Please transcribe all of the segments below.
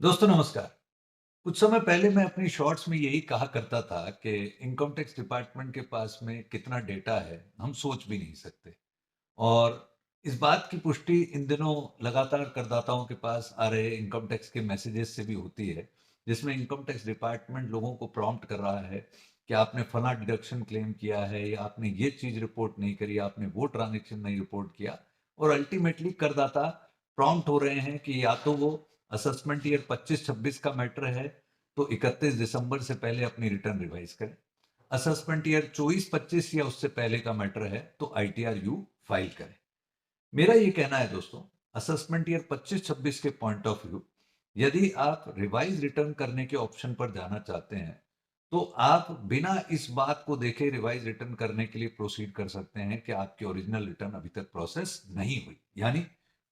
दोस्तों नमस्कार। कुछ समय पहले मैं अपनी शॉर्ट्स में यही कहा करता था कि इनकम टैक्स डिपार्टमेंट के पास में कितना डेटा है, हम सोच भी नहीं सकते। और इस बात की पुष्टि इन दिनों लगातार करदाताओं के पास आ रहे इनकम टैक्स के मैसेजेस से भी होती है, जिसमें इनकम टैक्स डिपार्टमेंट लोगों को प्रॉम्प्ट कर रहा है कि आपने फला डिडक्शन क्लेम किया है या आपने ये चीज़ रिपोर्ट नहीं करी, आपने वो ट्रांज़ैक्शन नहीं रिपोर्ट किया। और अल्टीमेटली करदाता प्रॉम्प्ट हो रहे हैं कि या तो वो असेसमेंट ईयर 25-26 का मैटर है, तो 31 दिसंबर से पहले अपनी रिटर्न रिवाइज़ करें। असेसमेंट ईयर 24-25 या उससे पहले का मैटर है, तो आईटीआर यू फाइल करें। मेरा ये कहना है दोस्तों, असेसमेंट ईयर 25-26 के पॉइंट ऑफ व्यू यदि आप रिवाइज रिटर्न करने के ऑप्शन पर जाना चाहते हैं, तो आप बिना इस बात को देखे रिवाइज रिटर्न करने के लिए प्रोसीड कर सकते हैं कि आपकी ओरिजिनल रिटर्न अभी तक प्रोसेस नहीं हुई। यानी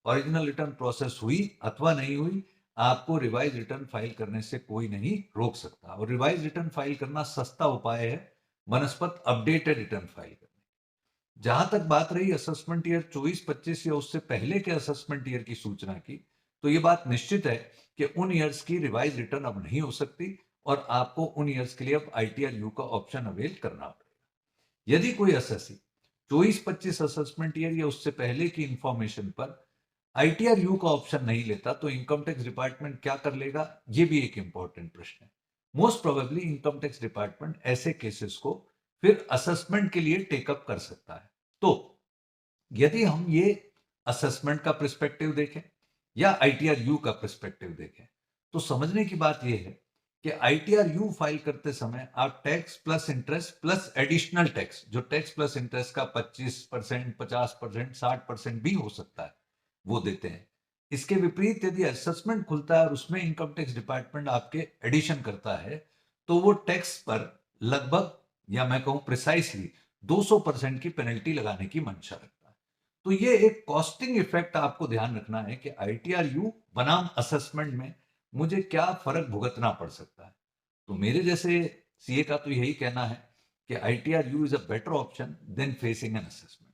ओरिजिनल रिटर्न प्रोसेस हुई अथवा नहीं हुई, आपको रिवाइज रिटर्न फाइल करने से कोई नहीं रोक सकता। और रिवाइज रिटर्न फाइल करना सस्ता उपाय है बनस्पत अपडेटेड रिटर्न फाइल करने। जहां तक बात रही असेसमेंट ईयर 24-25 या उससे पहले के असेसमेंट ईयर की सूचना की, तो ये बात निश्चित है कि उन ईयर्स की रिवाइज रिटर्न अब नहीं हो सकती और आपको उन ईयर्स के लिए अब आईटीआर यू का ऑप्शन अवेल करना पड़ेगा। यदि कोई असेसी 24-25 असेसमेंट ईयर या उससे पहले की इंफॉर्मेशन पर आईटीआर यू का ऑप्शन नहीं लेता, तो इनकम टैक्स डिपार्टमेंट क्या कर लेगा, ये भी एक इंपॉर्टेंट प्रश्न है। Most probably income tax department ऐसे केसेस को फिर असेसमेंट के लिए टेकअप कर सकता है। तो यदि हम ये असेसमेंट का पर्सपेक्टिव देखें या आईटीआर यू का पर्सपेक्टिव देखें, तो समझने की बात यह है कि आईटीआर यू फाइल करते समय आप tax plus interest plus additional tax, जो टैक्स प्लस इंटरेस्ट का 25%, 50%, 60% भी हो सकता है, वो देते हैं। इसके विपरीत यदि असेसमेंट खुलता है और उसमें इनकम टैक्स डिपार्टमेंट आपके एडिशन करता है, तो वो टैक्स पर लगभग, या मैं कहूं प्रिसाइसली 200% की पेनल्टी लगाने की मंशा रखता है। तो ये एक कॉस्टिंग इफेक्ट आपको ध्यान रखना है कि आईटीआर यू बनाम असेसमेंट में मुझे क्या फर्क भुगतना पड़ सकता है। तो मेरे जैसे सीए का तो यही कहना है कि ITR U is a better option than facing an assessment.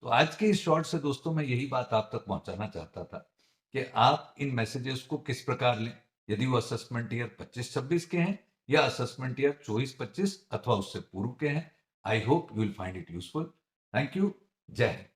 तो आज के इस शॉर्ट से दोस्तों मैं यही बात आप तक पहुंचाना चाहता था कि आप इन मैसेजेस को किस प्रकार लें, यदि वो असेसमेंट ईयर 25-26 के हैं या असेसमेंट ईयर 24-25 अथवा उससे पूर्व के हैं। I hope you will find it useful. Thank you. जय हिंद।